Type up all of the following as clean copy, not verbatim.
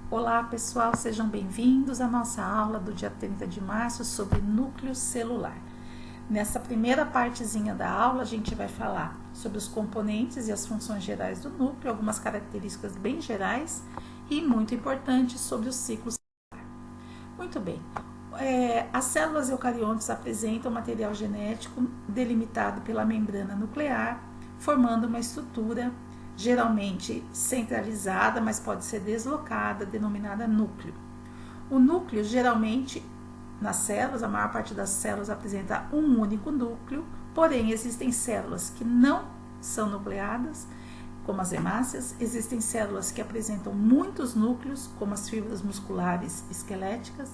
Olá pessoal, sejam bem-vindos à nossa aula do dia 30 de março sobre núcleo celular. Nessa primeira partezinha da aula a gente vai falar sobre os componentes e as funções gerais do núcleo, algumas características bem gerais e muito importantes sobre o ciclo celular. Muito bem, as células eucariontes apresentam material genético delimitado pela membrana nuclear, formando uma estrutura geralmente centralizada, mas pode ser deslocada, denominada núcleo. O núcleo, geralmente, nas células, a maior parte das células apresenta um único núcleo, porém existem células que não são nucleadas, como as hemácias, existem células que apresentam muitos núcleos, como as fibras musculares esqueléticas,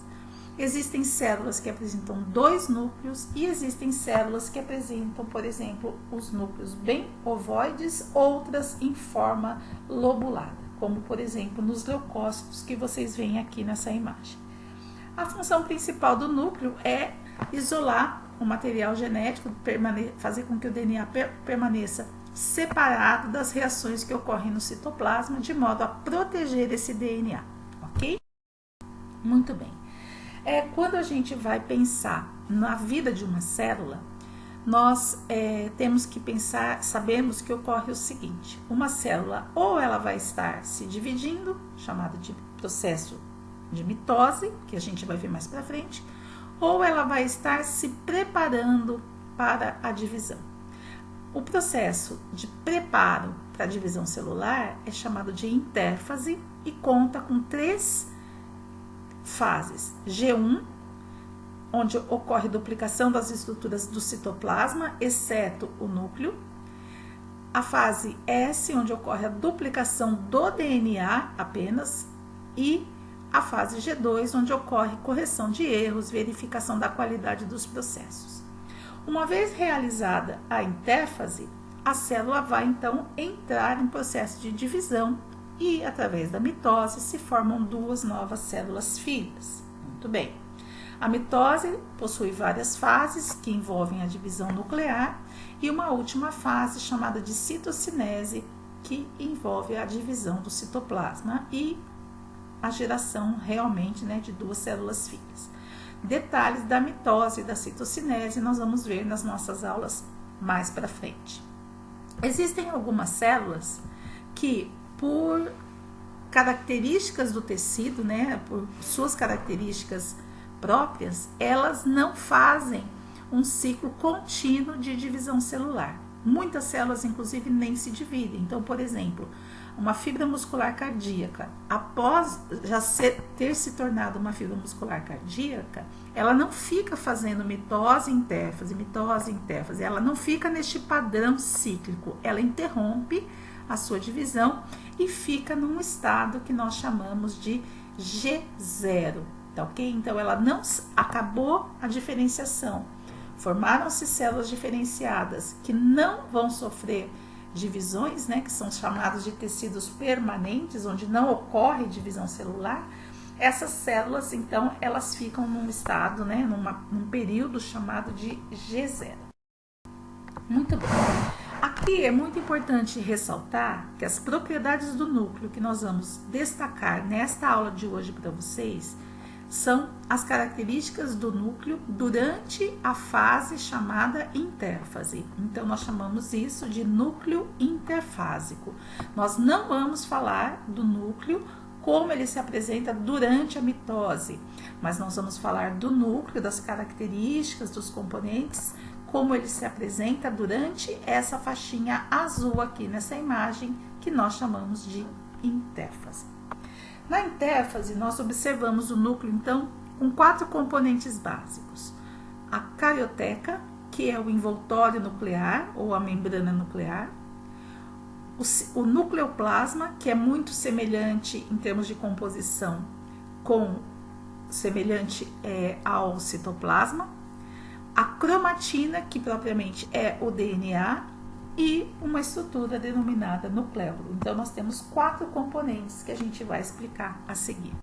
existem células que apresentam 2 núcleos e existem células que apresentam, por exemplo, os núcleos bem ovoides, outras em forma lobulada, como por exemplo nos leucócitos que vocês veem aqui nessa imagem. A função principal do núcleo é isolar o material genético, fazer com que o DNA permaneça separado das reações que ocorrem no citoplasma, de modo a proteger esse DNA, ok? Muito bem. Quando a gente vai pensar na vida de uma célula, nós temos que pensar, sabemos que ocorre o seguinte: uma célula ou ela vai estar se dividindo, chamado de processo de mitose, que a gente vai ver mais para frente, ou ela vai estar se preparando para a divisão. O processo de preparo para a divisão celular é chamado de intérfase e conta com 3 fases. G1, onde ocorre duplicação das estruturas do citoplasma, exceto o núcleo. A fase S, onde ocorre a duplicação do DNA apenas. E a fase G2, onde ocorre correção de erros, verificação da qualidade dos processos. Uma vez realizada a intérfase, a célula vai então entrar em processo de divisão e, através da mitose, se formam 2 novas células filhas. Muito bem. A mitose possui várias fases que envolvem a divisão nuclear e uma última fase chamada de citocinese, que envolve a divisão do citoplasma e a geração realmente, de 2 células filhas. Detalhes da mitose e da citocinese nós vamos ver nas nossas aulas mais para frente. Existem algumas células que, por características do tecido, por suas características próprias, elas não fazem um ciclo contínuo de divisão celular. Muitas células, inclusive, nem se dividem. Então, por exemplo, uma fibra muscular cardíaca, após já ter se tornado uma fibra muscular cardíaca, ela não fica fazendo mitose, intérfase, ela não fica neste padrão cíclico, ela interrompe a sua divisão e fica num estado que nós chamamos de G0, tá ok? Então ela não acabou a diferenciação, formaram-se células diferenciadas que não vão sofrer divisões, que são chamadas de tecidos permanentes, onde não ocorre divisão celular. Essas células, então, elas ficam num estado, num período chamado de G0. Muito bem. Aqui é muito importante ressaltar que as propriedades do núcleo que nós vamos destacar nesta aula de hoje para vocês são as características do núcleo durante a fase chamada intérfase. Então, nós chamamos isso de núcleo interfásico. Nós não vamos falar do núcleo como ele se apresenta durante a mitose, mas nós vamos falar do núcleo, das características, dos componentes, como ele se apresenta durante essa faixinha azul aqui nessa imagem, que nós chamamos de intérfase. Na intérfase, nós observamos o núcleo, então, com 4 componentes básicos. A carioteca, que é o envoltório nuclear, ou a membrana nuclear. O nucleoplasma, que é muito semelhante em termos de composição, semelhante ao citoplasma. A cromatina, que propriamente é o DNA, e uma estrutura denominada nucleolo. Então, nós temos 4 componentes que a gente vai explicar a seguir.